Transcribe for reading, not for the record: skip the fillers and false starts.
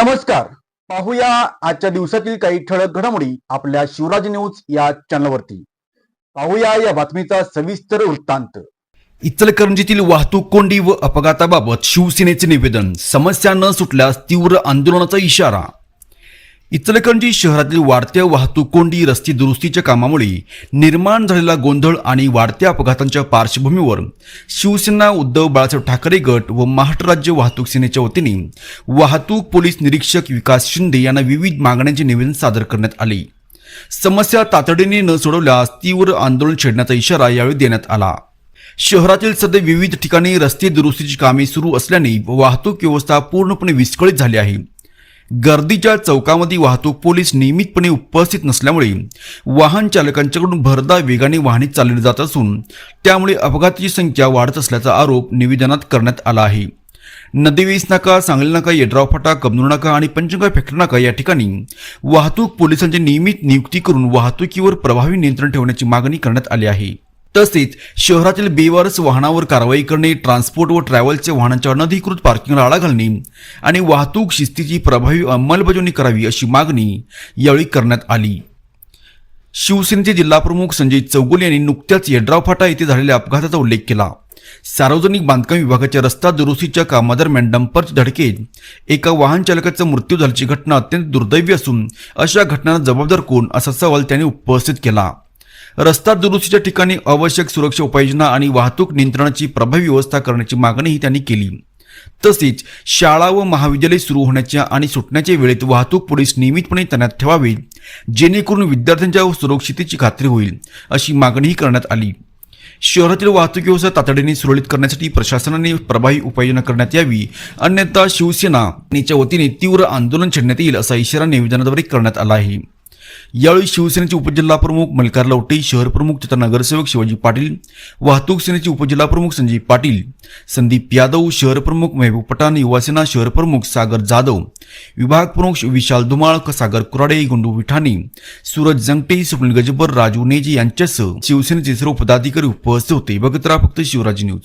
नमस्कार. पाहूया आजच्या दिवसातील काही ठळक घडामोडी आपल्या शिवराज न्यूज या चॅनलवरती. पाहूया या बातमीचा सविस्तर वृत्तांत. इचलकरंजीतील वाहतूक कोंडी व अपघाताबाबत शिवसेनेचे निवेदन. समस्या न सुटल्यास तीव्र आंदोलनाचा इशारा. इचलकरंजी शहरातील वाढत्या वाहतूक कोंडी, रस्ते दुरुस्तीच्या कामामुळे निर्माण झालेला गोंधळ आणि वाढत्या अपघातांच्या पार्श्वभूमीवर शिवसेना उद्धव बाळासाहेब ठाकरे गट व महाराष्ट्र राज्य वाहतूक सेनेच्या वतीने वाहतूक पोलीस निरीक्षक विकास शिंदे यांना विविध मागण्यांचे निवेदन सादर करण्यात आले. समस्या तातडीने न सोडवल्यास तीव्र आंदोलन छेडण्याचा इशारा यावेळी देण्यात आला. शहरातील सध्या विविध ठिकाणी रस्ते दुरुस्तीची कामे सुरू असल्याने वाहतूक व्यवस्था पूर्णपणे विस्कळीत झाली आहे. गर्दीच्या चौकामध्ये वाहतूक पोलीस नियमितपणे उपस्थित नसल्यामुळे वाहन चालकांच्याकडून भरधाव वेगाने वाहने चालवली जात असून त्यामुळे अपघाताची संख्या वाढत असल्याचा आरोप निवेदनात करण्यात आला आहे. नदीवेस नाका, सांगली नाका, येड्राव फाटा, कबनूर नाका आणि पंचगंगा फॅक्टरी नाका या ठिकाणी वाहतूक पोलिसांची नियमित नियुक्ती करून वाहतुकीवर प्रभावी नियंत्रण ठेवण्याची मागणी करण्यात आली आहे. तसेच शहरातील बेवारस वाहनावर कारवाई करणे, ट्रान्सपोर्ट व ट्रॅव्हल्सच्या वाहनांच्या अनधिकृत पार्किंगला आळा घालणे आणि वाहतूक शिस्तीची प्रभावी अंमलबजावणी करावी अशी मागणी यावेळी करण्यात आली. शिवसेनेचे जिल्हाप्रमुख संजय चौगुले यांनी नुकत्याच येड्राव फाटा येथे झालेल्या अपघाताचा उल्लेख केला. सार्वजनिक बांधकाम विभागाच्या रस्ता दुरुस्तीच्या कामादरम्यान डंपरच्या धडकेत एका वाहन चालकाचा मृत्यू झाल्याची घटना अत्यंत दुर्दैवी असून अशा घटनांना जबाबदार कोण असा सवाल त्यांनी उपस्थित केला. रस्ता दुरुस्तीच्या ठिकाणी आवश्यक सुरक्षा उपाययोजना आणि वाहतूक नियंत्रणाची प्रभावी व्यवस्था करण्याची मागणीही त्यांनी केली. तसेच शाळा व महाविद्यालय सुरू होण्याच्या आणि सुटण्याच्या वेळेत वाहतूक पोलीस नियमितपणे तैनात ठेवावे जेणेकरून विद्यार्थ्यांच्या सुरक्षिततेची खात्री होईल अशी मागणीही करण्यात आली. शहरातील वाहतूक व्यवस्था तातडीने सुरळीत करण्यासाठी प्रशासनाने प्रभावी उपाययोजना करण्यात यावी, अन्यथा शिवसेनेच्या वतीने तीव्र आंदोलन छेडण्यात येईल असा इशारा निवेदनाद्वारे करण्यात आला आहे. यावेळी शिवसेनेचे उपजिल्हाप्रमुख मल्हार लवटे, शहर प्रमुख तथा नगरसेवक शिवाजी पाटील, वाहतूक सेनेचे उपजिल्हाप्रमुख संजय पाटील, संदीप यादव, शहर प्रमुख महबूब पठाण, युवासेना शहर प्रमुख सागर जाधव, विभाग प्रमुख विशाल धुमाळ, सागर कुराडे, गुंडू विठाणी, सूरज जंगटे, स्वप्नील गजबर, राजू नेजे यांच्यासह शिवसेनेचे सर्व पदाधिकारी उपस्थित होते. बघत राहा फक्त शिवराज न्यूज.